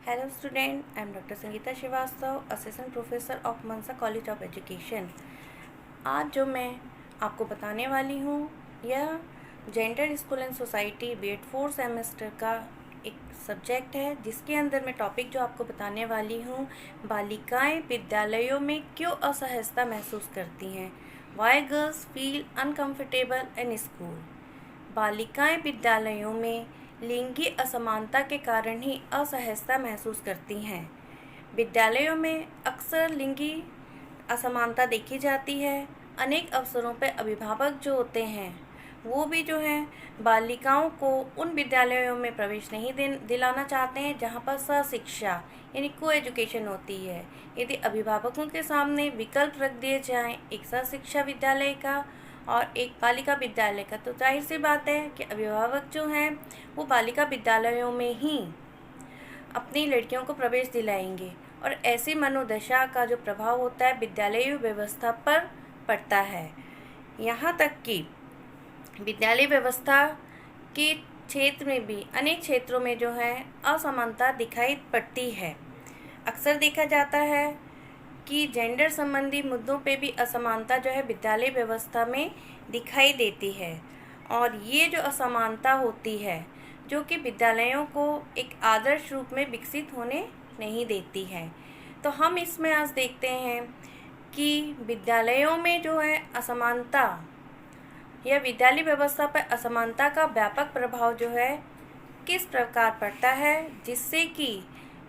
Hello student, I am Dr. Sangeeta Srivastava, Assistant Professor of Mansa College of Education। आज जो मैं आपको बताने वाली हूँ यह gender school and society B.Ed 4 semester का एक सब्जेक्ट है, जिसके अंदर मैं टॉपिक जो आपको बताने वाली हूँ, बालिकाएं विद्यालयों में क्यों असहजता महसूस करती हैं। Why girls feel uncomfortable in school. बालिकाएं विद्यालयों में लिंगी असमानता के कारण ही असहजता महसूस करती हैं। विद्यालयों में अक्सर लिंगी असमानता देखी जाती है। अनेक अवसरों पर अभिभावक जो होते हैं वो भी जो है बालिकाओं को उन विद्यालयों में प्रवेश नहीं दिलाना चाहते हैं जहाँ पर सहशिक्षा यानी को एजुकेशन होती है। यदि अभिभावकों के सामने विकल्प रख दिए जाएं, एक सहशिक्षा विद्यालय का और एक बालिका विद्यालय का, तो जाहिर सी बात है कि अभिभावक जो हैं वो बालिका विद्यालयों में ही अपनी लड़कियों को प्रवेश दिलाएंगे और ऐसी मनोदशा का जो प्रभाव होता है विद्यालय व्यवस्था पर पड़ता है। यहाँ तक कि विद्यालय व्यवस्था के क्षेत्र में भी अनेक क्षेत्रों में जो है असमानता दिखाई पड़ती है। अक्सर देखा जाता है कि जेंडर संबंधी मुद्दों पे भी असमानता जो है विद्यालय व्यवस्था में दिखाई देती है, और ये जो असमानता होती है जो कि विद्यालयों को एक आदर्श रूप में विकसित होने नहीं देती है। तो हम इसमें आज देखते हैं कि विद्यालयों में जो है असमानता या विद्यालय व्यवस्था पर असमानता का व्यापक प्रभाव जो है किस प्रकार पड़ता है, जिससे कि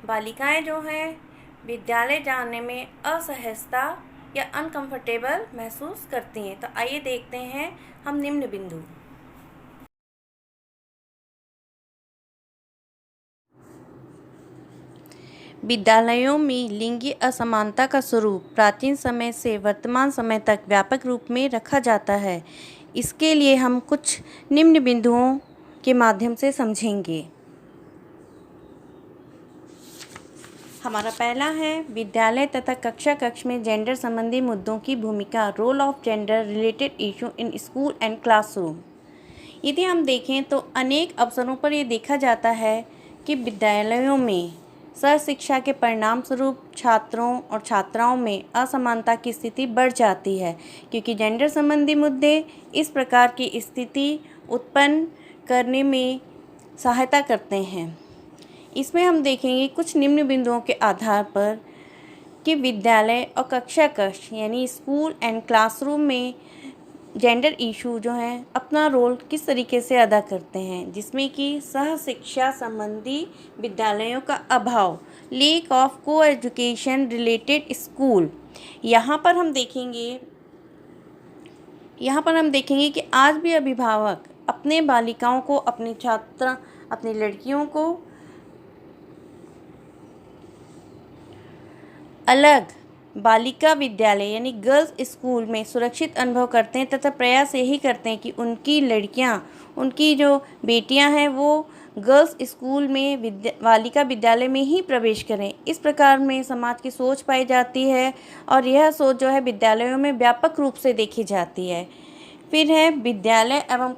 बालिकाएं जो हैं विद्यालय जाने में असहजता या अनकंफर्टेबल महसूस करती हैं। तो आइए देखते हैं हम निम्न बिंदु। विद्यालयों में लिंगी असमानता का स्वरूप प्राचीन समय से वर्तमान समय तक व्यापक रूप में रखा जाता है। इसके लिए हम कुछ निम्न बिंदुओं के माध्यम से समझेंगे। हमारा पहला है विद्यालय तथा कक्षा कक्ष में जेंडर संबंधी मुद्दों की भूमिका, role of gender related issue in school and classroom. यदि हम देखें तो अनेक अवसरों पर ये देखा जाता है कि विद्यालयों में सहशिक्षा के परिणाम स्वरूप छात्रों और छात्राओं में असमानता की स्थिति बढ़ जाती है, क्योंकि जेंडर संबंधी मुद्दे इस प्रकार की स्थिति उत्पन्न करने में सहायता करते हैं। इसमें हम देखेंगे कुछ निम्न बिंदुओं के आधार पर कि विद्यालय और कक्षा कक्ष यानी स्कूल एंड क्लासरूम में जेंडर इशू जो हैं अपना रोल किस तरीके से अदा करते हैं, जिसमें कि सह शिक्षा संबंधी विद्यालयों का अभाव, लेक ऑफ को एजुकेशन रिलेटेड स्कूल। यहाँ पर हम देखेंगे कि आज भी अभिभावक अपने बालिकाओं को, अपनी लड़कियों को अलग बालिका विद्यालय यानी गर्ल्स स्कूल में सुरक्षित अनुभव करते हैं तथा प्रयास यही करते हैं कि उनकी लड़कियां, उनकी जो बेटियां हैं वो गर्ल्स स्कूल में बालिका विद्यालय में ही प्रवेश करें। इस प्रकार में समाज की सोच पाई जाती है और यह सोच जो है विद्यालयों में व्यापक रूप से देखी जाती है। फिर है विद्यालय एवं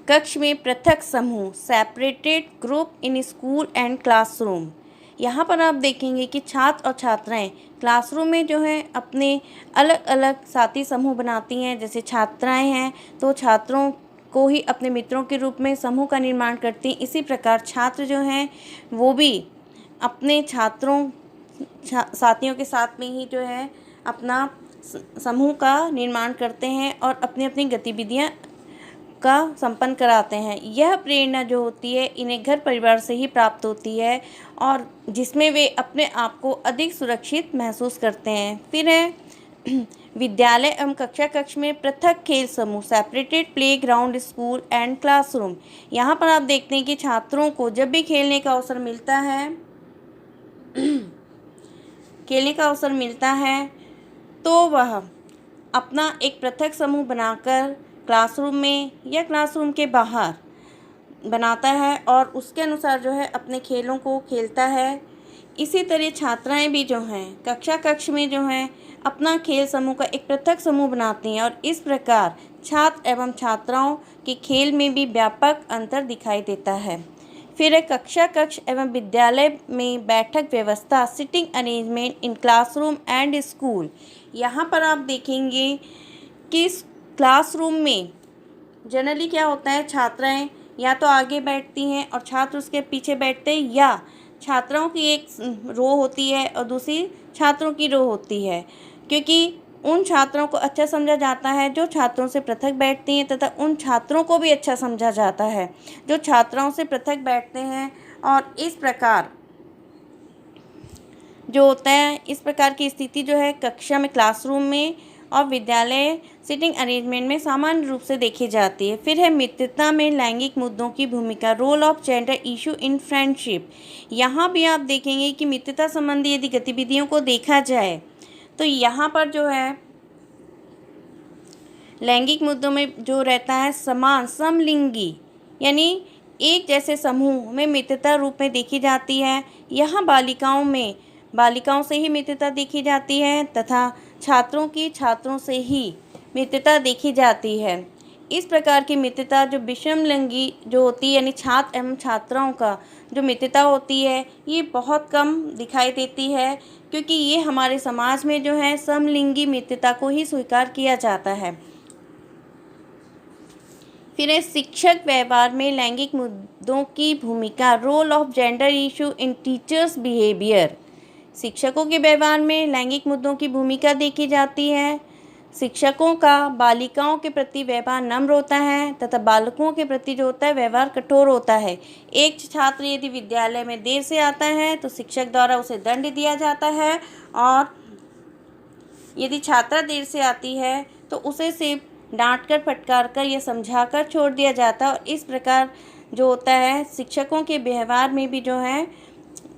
कक्ष में पृथक समूह, separated group in school and classroom. यहाँ पर आप देखेंगे कि छात्र और छात्राएं क्लासरूम में जो है अपने अलग अलग साथी समूह बनाती हैं। जैसे छात्राएं हैं तो छात्रों को ही अपने मित्रों के रूप में समूह का निर्माण करती हैं। इसी प्रकार छात्र जो हैं वो भी अपने साथियों के साथ में ही जो है अपना समूह का निर्माण करते हैं और अपनी अपनी गतिविधियाँ का संपन्न कराते हैं। यह प्रेरणा जो होती है इन्हें घर परिवार से ही प्राप्त होती है और जिसमें वे अपने आप को अधिक सुरक्षित महसूस करते हैं। फिर है विद्यालय एवं कक्षा कक्ष में पृथक खेल समूह, separated play ground school and classroom. यहाँ पर आप देखते हैं कि छात्रों को जब भी खेलने का अवसर मिलता है तो वह अपना एक पृथक समूह बनाकर क्लासरूम में या क्लासरूम के बाहर बनाता है और उसके अनुसार जो है अपने खेलों को खेलता है। इसी तरह छात्राएं भी जो हैं कक्षा कक्ष में जो हैं अपना खेल समूह का एक पृथक समूह बनाती हैं और इस प्रकार छात्र एवं छात्राओं के खेल में भी व्यापक अंतर दिखाई देता है। फिर है कक्षा कक्ष एवं विद्यालय में बैठक व्यवस्था, sitting arrangement in classroom and school. यहाँ पर आप देखेंगे कि क्लासरूम में जनरली क्या होता है, छात्राएं या तो आगे बैठती हैं और छात्र उसके पीछे बैठते हैं, या छात्राओं की एक रो होती है और दूसरी छात्रों की रो होती है, क्योंकि उन छात्रों को अच्छा समझा जाता है जो छात्रों से पृथक बैठती हैं, तथा उन छात्रों को भी अच्छा समझा जाता है जो छात्राओं से पृथक बैठते हैं। और इस प्रकार जो होता है, इस प्रकार की स्थिति जो है कक्षा में, क्लासरूम में और विद्यालय सिटिंग अरेंजमेंट में सामान्य रूप से देखी जाती है। फिर है मित्रता में लैंगिक मुद्दों की भूमिका, role of gender issue in friendship. यहाँ भी आप देखेंगे कि मित्रता संबंधी यदि गतिविधियों को देखा जाए तो यहाँ पर जो है लैंगिक मुद्दों में जो रहता है समान समलिंगी यानी एक जैसे समूह में मित्रता रूप में देखी जाती है। यहाँ बालिकाओं से ही मित्रता देखी जाती है तथा छात्रों की छात्रों से ही मित्रता देखी जाती है। इस प्रकार की मित्रता जो विषम लिंगी जो होती है यानी छात्र एवं छात्राओं का जो मित्रता होती है ये बहुत कम दिखाई देती है, क्योंकि ये हमारे समाज में जो है समलिंगी मित्रता को ही स्वीकार किया जाता है। फिर है शिक्षक व्यवहार में लैंगिक मुद्दों की भूमिका, role of gender issue in teachers behaviour. शिक्षकों के व्यवहार में लैंगिक मुद्दों की भूमिका देखी जाती है। शिक्षकों का बालिकाओं के प्रति व्यवहार नम्र होता है तथा बालकों के प्रति जो होता है व्यवहार कठोर होता है। एक छात्र यदि विद्यालय में देर से आता है तो शिक्षक द्वारा उसे दंड दिया जाता है, और यदि छात्रा देर से आती है तो उसे सिर्फ डांट कर, फटकार कर या समझा कर छोड़ दिया जाता है। और इस प्रकार जो होता है शिक्षकों के व्यवहार में भी जो है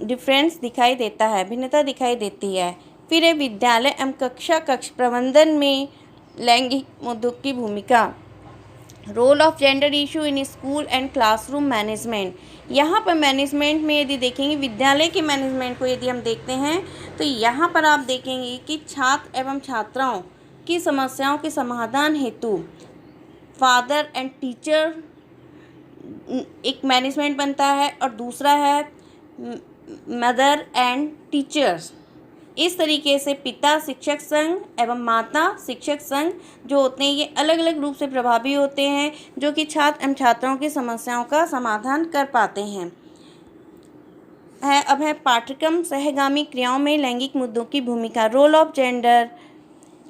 डिफरेंस दिखाई देता है, भिन्नता दिखाई देती है। फिर है विद्यालय एवं कक्षा कक्ष प्रबंधन में लैंगिक मुद्दों की भूमिका, role of gender issue in school and classroom management. यहाँ पर मैनेजमेंट में यदि देखेंगे, विद्यालय के मैनेजमेंट को यदि हम देखते हैं तो यहाँ पर आप देखेंगे कि छात्र एवं छात्राओं की समस्याओं के समाधान हेतु फादर एंड टीचर एक मैनेजमेंट बनता है और दूसरा है मदर एंड टीचर्स। इस तरीके से पिता शिक्षक संघ एवं माता शिक्षक संघ जो होते हैं ये अलग अलग रूप से प्रभावी होते हैं, जो कि छात्र एवं छात्राओं की समस्याओं का समाधान कर पाते हैं। अब है पाठ्यक्रम सहगामी क्रियाओं में लैंगिक मुद्दों की भूमिका, role of gender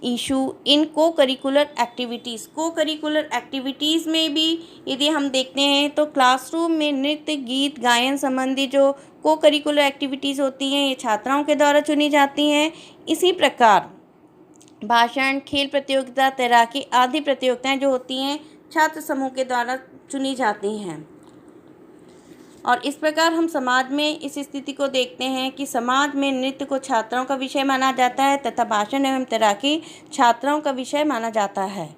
issue in co curricular activities. Co curricular activities में भी यदि हम देखते हैं तो क्लासरूम में नृत्य, गीत, गायन संबंधी जो को करिकुलर एक्टिविटीज़ होती हैं ये छात्राओं के द्वारा चुनी जाती हैं। इसी प्रकार भाषण, खेल प्रतियोगिता, तैराकी आदि प्रतियोगिताएं जो होती हैं छात्र समूह के द्वारा चुनी जाती हैं। और इस प्रकार हम समाज में इस स्थिति को देखते हैं कि समाज में नृत्य को छात्राओं का विषय माना जाता है तथा भाषण एवं तैराकी छात्राओं का विषय माना जाता है।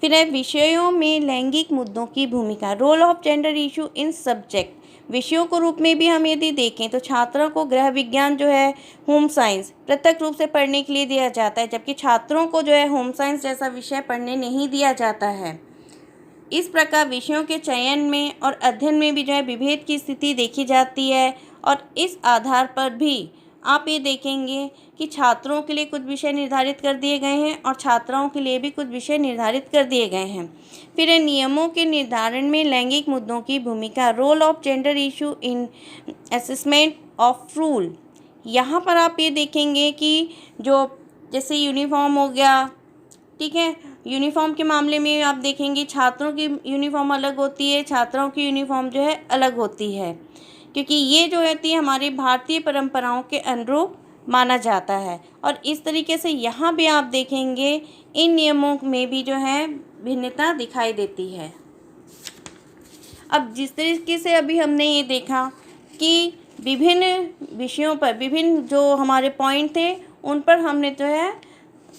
फिर है विषयों में लैंगिक मुद्दों की भूमिका, role of gender issue in subject. विषयों को रूप में भी हम यदि देखें तो छात्रों को गृह विज्ञान जो है, होम साइंस पृथक रूप से पढ़ने के लिए दिया जाता है, जबकि छात्रों को जो है होम साइंस जैसा विषय पढ़ने नहीं दिया जाता है। इस प्रकार विषयों के चयन में और अध्ययन में भी जो है विभेद की स्थिति देखी जाती है। और इस आधार पर भी आप ये देखेंगे कि छात्रों के लिए कुछ विषय निर्धारित कर दिए गए हैं और छात्राओं के लिए भी कुछ विषय निर्धारित कर दिए गए हैं। फिर नियमों के निर्धारण में लैंगिक मुद्दों की भूमिका, role of gender issue in assessment of rule. यहाँ पर आप ये देखेंगे कि जो जैसे यूनिफॉर्म हो गया, ठीक है, यूनिफॉर्म के मामले में आप देखेंगे छात्रों की यूनिफॉर्म अलग होती है, छात्राओं की यूनिफॉर्म जो है अलग होती है, क्योंकि ये जो होती है हमारी भारतीय परंपराओं के अनुरूप माना जाता है। और इस तरीके से यहाँ भी आप देखेंगे इन नियमों में भी जो है भिन्नता दिखाई देती है। अब जिस तरीके से अभी हमने ये देखा कि विभिन्न विषयों पर विभिन्न जो हमारे पॉइंट थे उन पर हमने जो है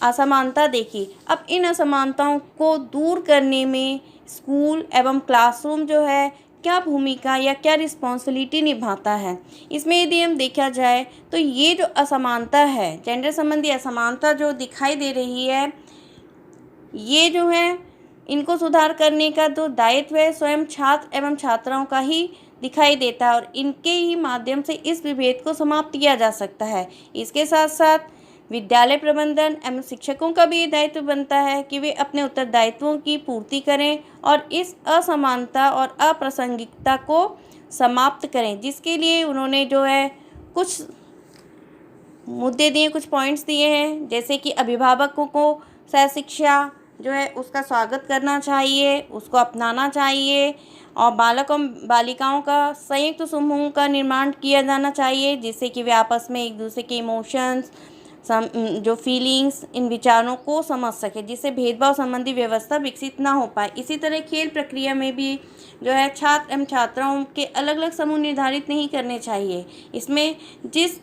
असमानता देखी। अब इन असमानताओं को दूर करने में स्कूल एवं क्लासरूम जो है क्या भूमिका या क्या रिस्पॉन्सिबिलिटी निभाता है, इसमें यदि हम देखा जाए तो ये जो असमानता है, जेंडर संबंधी असमानता जो दिखाई दे रही है, ये जो है इनको सुधार करने का जो दायित्व है स्वयं छात्र एवं छात्राओं का ही दिखाई देता है और इनके ही माध्यम से इस विभेद को समाप्त किया जा सकता है। इसके साथ साथ विद्यालय प्रबंधन एवं शिक्षकों का भी ये दायित्व बनता है कि वे अपने उत्तरदायित्वों की पूर्ति करें और इस असमानता और अप्रासंगिकता को समाप्त करें, जिसके लिए उन्होंने जो है कुछ मुद्दे दिए, कुछ पॉइंट्स दिए हैं, जैसे कि अभिभावकों को सहशिक्षा जो है उसका स्वागत करना चाहिए, उसको अपनाना चाहिए और बालकों बालिकाओं का संयुक्त समूह का निर्माण किया जाना चाहिए, जिससे कि वे आपस में एक दूसरे के इमोशंस जो फीलिंग्स, इन विचारों को समझ सके, जिससे भेदभाव संबंधी व्यवस्था विकसित ना हो पाए। इसी तरह खेल प्रक्रिया में भी जो है छात्र एवं छात्राओं के अलग अलग समूह निर्धारित नहीं करने चाहिए। इसमें जिस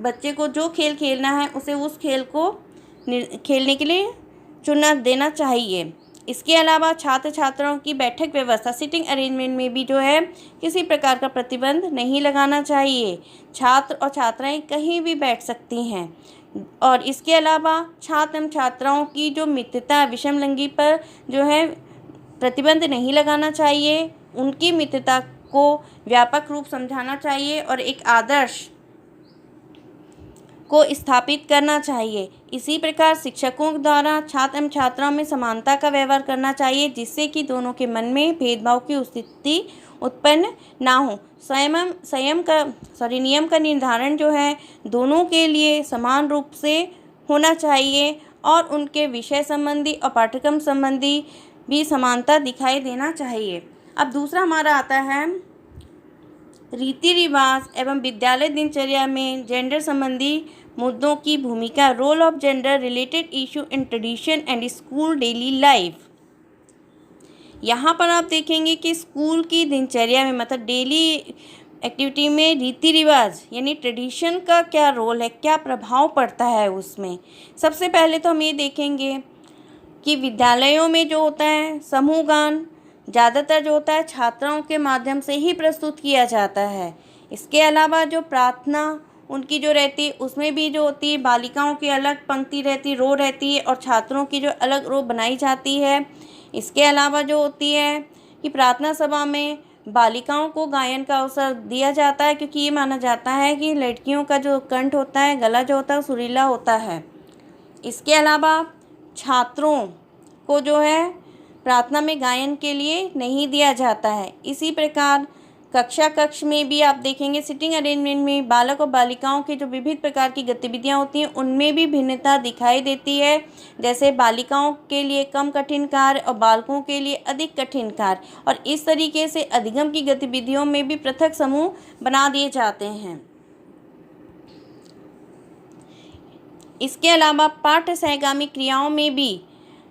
बच्चे को जो खेल खेलना है उसे उस खेल को खेलने के लिए चुनना देना चाहिए। इसके अलावा छात्र छात्राओं की बैठक व्यवस्था, सिटिंग अरेंजमेंट में भी जो है किसी प्रकार का प्रतिबंध नहीं लगाना चाहिए। छात्र और छात्राएं कहीं भी बैठ सकती हैं और इसके अलावा छात्र एवं छात्राओं की जो मित्रता विषम लिंगी पर जो है प्रतिबंध नहीं लगाना चाहिए। उनकी मित्रता को व्यापक रूप समझाना चाहिए और एक आदर्श को स्थापित करना चाहिए। इसी प्रकार शिक्षकों द्वारा छात्र एवं छात्राओं में समानता का व्यवहार करना चाहिए, जिससे कि दोनों के मन में भेदभाव की स्थिति उत्पन्न ना हो। नियम का निर्धारण जो है दोनों के लिए समान रूप से होना चाहिए और उनके विषय संबंधी और पाठ्यक्रम संबंधी भी समानता दिखाई देना चाहिए। अब दूसरा हमारा आता है रीति रिवाज एवं विद्यालय दिनचर्या में जेंडर संबंधी मुद्दों की भूमिका, role of gender related issue in tradition and school daily life. यहाँ पर आप देखेंगे कि स्कूल की दिनचर्या में मतलब डेली एक्टिविटी में रीति रिवाज यानी ट्रेडिशन का क्या रोल है, क्या प्रभाव पड़ता है उसमें। सबसे पहले तो हम ये देखेंगे कि विद्यालयों में जो होता है समूह गान ज़्यादातर जो होता है छात्राओं के माध्यम से ही प्रस्तुत किया जाता है। इसके अलावा जो प्रार्थना उनकी जो रहती है उसमें भी जो होती है बालिकाओं की अलग पंक्ति रहती, रो रहती है और छात्रों की जो अलग रो बनाई जाती है। इसके अलावा जो होती है कि प्रार्थना सभा में बालिकाओं को गायन का अवसर दिया जाता है, क्योंकि ये माना जाता है कि लड़कियों का जो कंठ होता है, गला जो होता है सुरीला होता है। इसके अलावा छात्रों को जो है प्रार्थना में गायन के लिए नहीं दिया जाता है। इसी प्रकार कक्ष में भी आप देखेंगे सिटिंग अरेंजमेंट में बालक और बालिकाओं की जो विविध प्रकार की गतिविधियां होती हैं उनमें भी भिन्नता दिखाई देती है। जैसे बालिकाओं के लिए कम कठिन कार्य और बालकों के लिए अधिक कठिन कार्य, और इस तरीके से अधिगम की गतिविधियों में भी पृथक समूह बना दिए जाते हैं। इसके अलावा पाठ्य सहगामी क्रियाओं में भी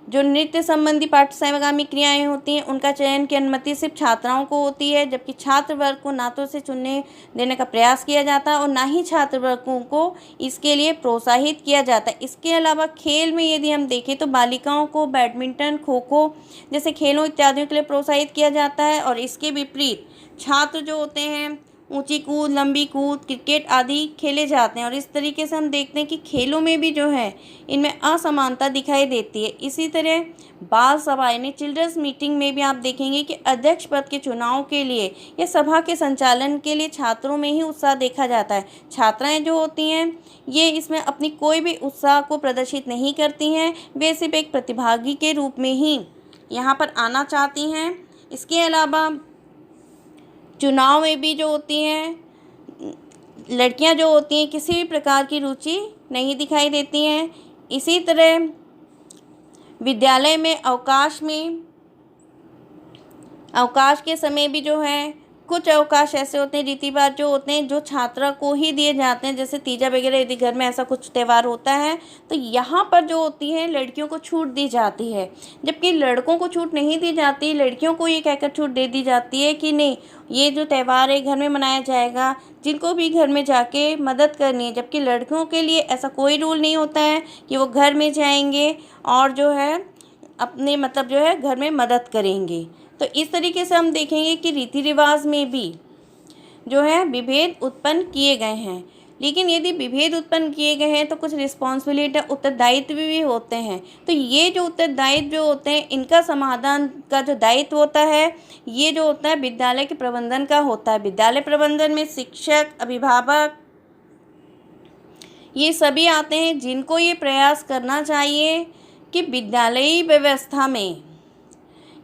जो नृत्य संबंधी पाठ्य सहगामी क्रियाएं होती हैं उनका चयन की अनुमति सिर्फ छात्राओं को होती है, जबकि छात्र वर्ग को ना तो से चुनने देने का प्रयास किया जाता है और ना ही छात्र वर्गों को इसके लिए प्रोत्साहित किया जाता है। इसके अलावा खेल में यदि हम देखें तो बालिकाओं को बैडमिंटन, खो खो जैसे खेलों इत्यादियों के लिए प्रोत्साहित किया जाता है और इसके विपरीत छात्र जो होते हैं ऊंची कूद, लंबी कूद, क्रिकेट आदि खेले जाते हैं। और इस तरीके से हम देखते हैं कि खेलों में भी जो है इनमें असमानता दिखाई देती है। इसी तरह बाल सभा यानी चिल्ड्रंस मीटिंग में भी आप देखेंगे कि अध्यक्ष पद के चुनाव के लिए या सभा के संचालन के लिए छात्रों में ही उत्साह देखा जाता है। छात्राएं जो होती हैं ये इसमें अपनी कोई भी उत्साह को प्रदर्शित नहीं करती हैं, वे सिर्फ एक प्रतिभागी के रूप में ही यहाँ पर आना चाहती हैं। इसके अलावा चुनाव में भी जो होती हैं लड़कियां जो होती हैं किसी भी प्रकार की रुचि नहीं दिखाई देती हैं। इसी तरह विद्यालय में अवकाश के समय भी जो है कुछ अवकाश ऐसे होते हैं रीतिवाद जो होते हैं जो छात्रा को ही दिए जाते हैं, जैसे तीजा वगैरह यदि घर में ऐसा कुछ त्यौहार होता है तो यहाँ पर जो होती है लड़कियों को छूट दी जाती है, जबकि लड़कों को छूट नहीं दी जाती। लड़कियों को ये कहकर छूट दे दी जाती है कि नहीं ये जो त्यौहार है घर में मनाया जाएगा, जिनको भी घर में जाके मदद करनी है। जबकि लड़कियों के लिए ऐसा कोई रूल नहीं होता है कि वो घर में जाएंगे और जो है अपने मतलब जो है घर में मदद करेंगे। तो इस तरीके से हम देखेंगे कि रीति रिवाज में भी जो है विभेद उत्पन्न किए गए हैं। लेकिन यदि विभेद उत्पन्न किए गए हैं तो कुछ रिस्पॉन्सिबिलिटी उत्तरदायित्व भी होते हैं। तो ये जो उत्तरदायित्व जो होते हैं, इनका समाधान का जो दायित्व होता है, ये जो होता है विद्यालय के प्रबंधन का होता है। विद्यालय प्रबंधन में शिक्षक, अभिभावक, ये सभी आते हैं, जिनको ये प्रयास करना चाहिए कि विद्यालयी व्यवस्था में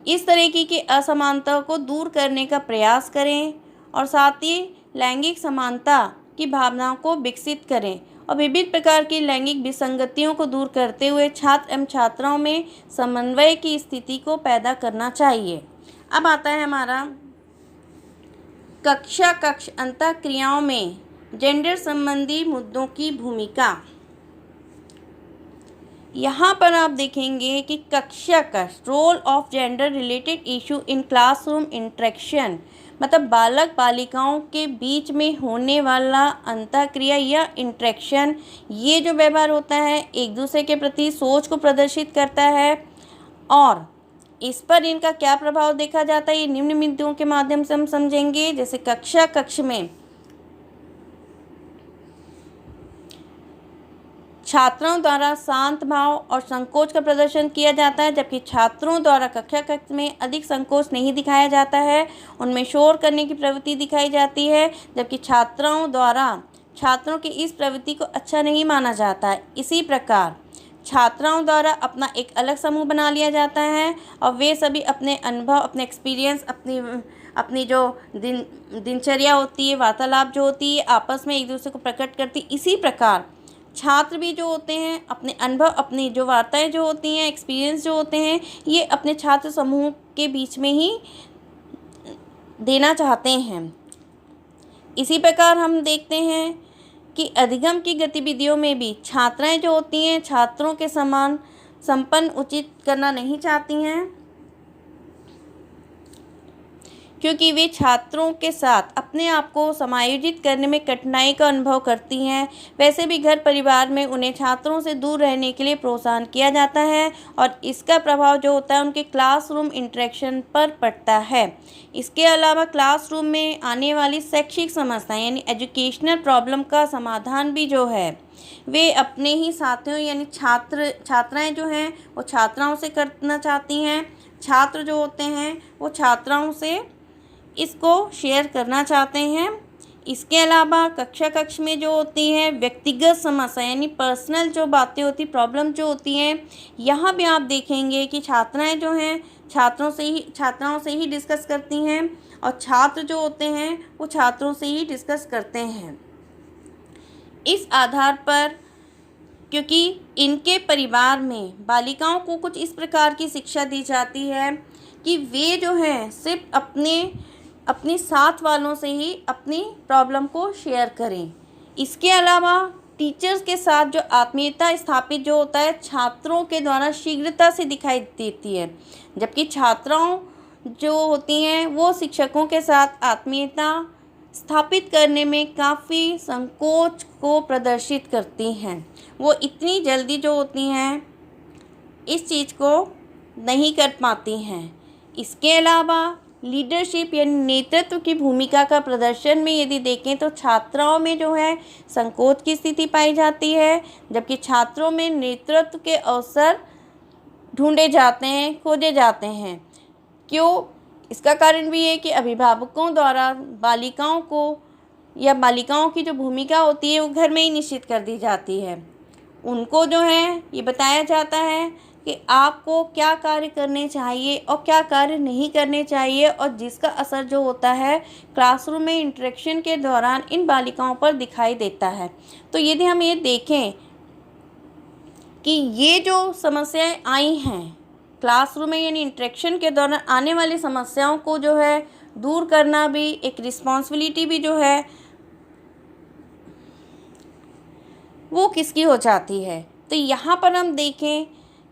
इस तरीके की असमानता को दूर करने का प्रयास करें और साथ ही लैंगिक समानता की भावनाओं को विकसित करें और विविध प्रकार की लैंगिक विसंगतियों को दूर करते हुए छात्र एवं छात्राओं में समन्वय की स्थिति को पैदा करना चाहिए। अब आता है हमारा कक्ष अंतःक्रियाओं में जेंडर संबंधी मुद्दों की भूमिका। यहाँ पर आप देखेंगे कि कक्ष role of gender related issue in classroom interaction, मतलब बालक बालिकाओं के बीच में होने वाला अंतःक्रिया या इंटरेक्शन, ये जो व्यवहार होता है एक दूसरे के प्रति सोच को प्रदर्शित करता है और इस पर इनका क्या प्रभाव देखा जाता है, ये निम्न मुद्दों के माध्यम से हम समझेंगे। जैसे कक्ष में छात्रों द्वारा शांत भाव और संकोच का प्रदर्शन किया जाता है, जबकि छात्रों द्वारा कक्ष में अधिक संकोच नहीं दिखाया जाता है। उनमें शोर करने की प्रवृत्ति दिखाई जाती है, जबकि छात्राओं द्वारा छात्रों की इस प्रवृत्ति को अच्छा नहीं माना जाता है। इसी प्रकार छात्राओं द्वारा अपना एक अलग समूह बना लिया जाता है और वे सभी अपने अनुभव, अपने एक्सपीरियंस, अपनी जो दिनचर्या होती है, वार्तालाप जो होती है, आपस में एक दूसरे को प्रकट करती। इसी प्रकार छात्र भी जो होते हैं अपने अनुभव, अपनी जो वार्ताएं जो होती हैं, एक्सपीरियंस जो होते हैं, ये अपने छात्र समूह के बीच में ही देना चाहते हैं। इसी प्रकार हम देखते हैं कि अधिगम की गतिविधियों में भी छात्राएं जो होती हैं छात्रों के समान संपन्न उचित करना नहीं चाहती हैं, क्योंकि वे छात्रों के साथ अपने आप को समायोजित करने में कठिनाई का अनुभव करती हैं। वैसे भी घर परिवार में उन्हें छात्रों से दूर रहने के लिए प्रोत्साहन किया जाता है और इसका प्रभाव जो होता है उनके क्लासरूम इंटरेक्शन पर पड़ता है। इसके अलावा क्लासरूम में आने वाली शैक्षिक समस्याएं यानी एजुकेशनल प्रॉब्लम का समाधान भी जो है वे अपने ही साथियों यानी छात्राएँ जो हैं वो छात्राओं से करना चाहती हैं, छात्र जो होते हैं वो छात्राओं से इसको शेयर करना चाहते हैं। इसके अलावा कक्ष में जो होती है व्यक्तिगत समस्या यानी पर्सनल जो बातें होती, प्रॉब्लम जो होती हैं, यहाँ भी आप देखेंगे कि छात्राएं जो हैं छात्राओं से ही डिस्कस करती हैं और छात्र जो होते हैं वो छात्रों से ही डिस्कस करते हैं। इस आधार पर क्योंकि इनके परिवार में बालिकाओं को कुछ इस प्रकार की शिक्षा दी जाती है कि वे जो हैं सिर्फ अपने साथ वालों से ही अपनी प्रॉब्लम को शेयर करें। इसके अलावा टीचर्स के साथ जो आत्मीयता स्थापित जो होता है छात्रों के द्वारा शीघ्रता से दिखाई देती है, जबकि छात्राओं जो होती हैं वो शिक्षकों के साथ आत्मीयता स्थापित करने में काफ़ी संकोच को प्रदर्शित करती हैं। वो इतनी जल्दी जो होती हैं इस चीज़ को नहीं कर पाती हैं। इसके अलावा लीडरशिप यानी नेतृत्व की भूमिका का प्रदर्शन में यदि देखें तो छात्राओं में जो है संकोच की स्थिति पाई जाती है, जबकि छात्रों में नेतृत्व के अवसर ढूंढे जाते हैं, खोजे जाते हैं। क्यों? इसका कारण भी है कि अभिभावकों द्वारा बालिकाओं को या बालिकाओं की जो भूमिका होती है वो घर में ही निश्चित कर दी जाती है। उनको जो है ये बताया जाता है कि आपको क्या कार्य करने चाहिए और क्या कार्य नहीं करने चाहिए, और जिसका असर जो होता है क्लासरूम में इंटरेक्शन के दौरान इन बालिकाओं पर दिखाई देता है। तो यदि हम ये देखें कि ये जो समस्याएं आई हैं क्लासरूम में यानी इंटरेक्शन के दौरान आने वाली समस्याओं को जो है दूर करना भी एक रिस्पॉन्सिबिलिटी भी जो है वो किसकी हो जाती है। तो यहाँ पर हम देखें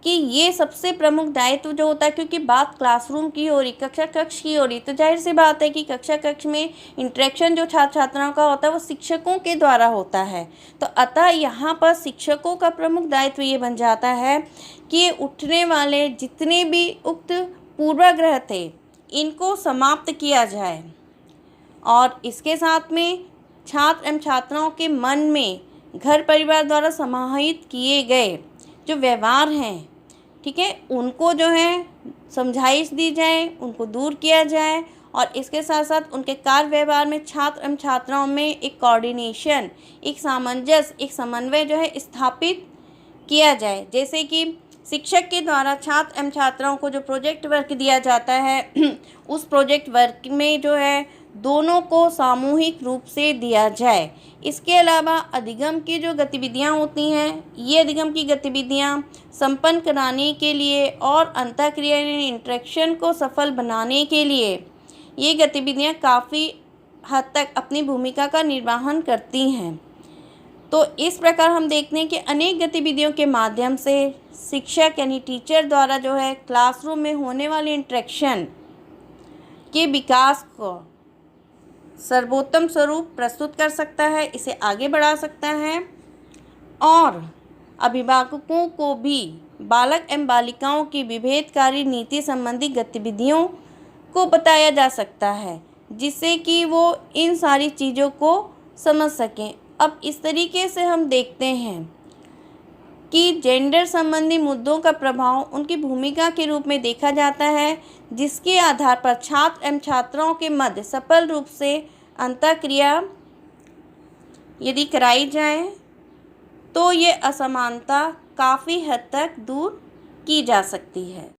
कि ये सबसे प्रमुख दायित्व जो होता है, क्योंकि बात क्लासरूम की हो रही, कक्ष की हो रही, तो जाहिर सी बात है कि कक्ष में इंटरेक्शन जो छात्र छात्राओं का होता है वो शिक्षकों के द्वारा होता है। तो अतः यहाँ पर शिक्षकों का प्रमुख दायित्व ये बन जाता है कि ये उठने वाले जितने भी उक्त पूर्वाग्रह थे इनको समाप्त किया जाए और इसके साथ में छात्र एवं छात्राओं के मन में घर परिवार द्वारा समाहित किए गए जो व्यवहार हैं, ठीक है, उनको जो है समझाइश दी जाए, उनको दूर किया जाए और इसके साथ साथ उनके कार्य व्यवहार में छात्र एवं छात्राओं में एक कोऑर्डिनेशन, एक सामंजस्य, एक समन्वय जो है स्थापित किया जाए। जैसे कि शिक्षक के द्वारा छात्र एवं छात्राओं को जो प्रोजेक्ट वर्क दिया जाता है उस प्रोजेक्ट वर्क में जो है दोनों को सामूहिक रूप से दिया जाए। इसके अलावा अधिगम की जो गतिविधियां होती हैं, ये अधिगम की गतिविधियां संपन्न कराने के लिए और अंतःक्रिया यानी इंटरेक्शन को सफल बनाने के लिए ये गतिविधियां काफ़ी हद तक अपनी भूमिका का निर्वहन करती हैं। तो इस प्रकार हम देखते हैं कि अनेक गतिविधियों के माध्यम से शिक्षक यानी टीचर द्वारा जो है क्लासरूम में होने वाले इंटरेक्शन के विकास को सर्वोत्तम स्वरूप प्रस्तुत कर सकता है, इसे आगे बढ़ा सकता है और अभिभावकों को भी बालक एवं बालिकाओं की विभेदकारी नीति संबंधी गतिविधियों को बताया जा सकता है, जिससे कि वो इन सारी चीज़ों को समझ सकें। अब इस तरीके से हम देखते हैं कि जेंडर संबंधी मुद्दों का प्रभाव उनकी भूमिका के रूप में देखा जाता है, जिसके आधार पर छात्र एवं छात्राओं के मध्य सफल रूप से अंतःक्रिया यदि कराई जाए तो ये असमानता काफ़ी हद तक दूर की जा सकती है।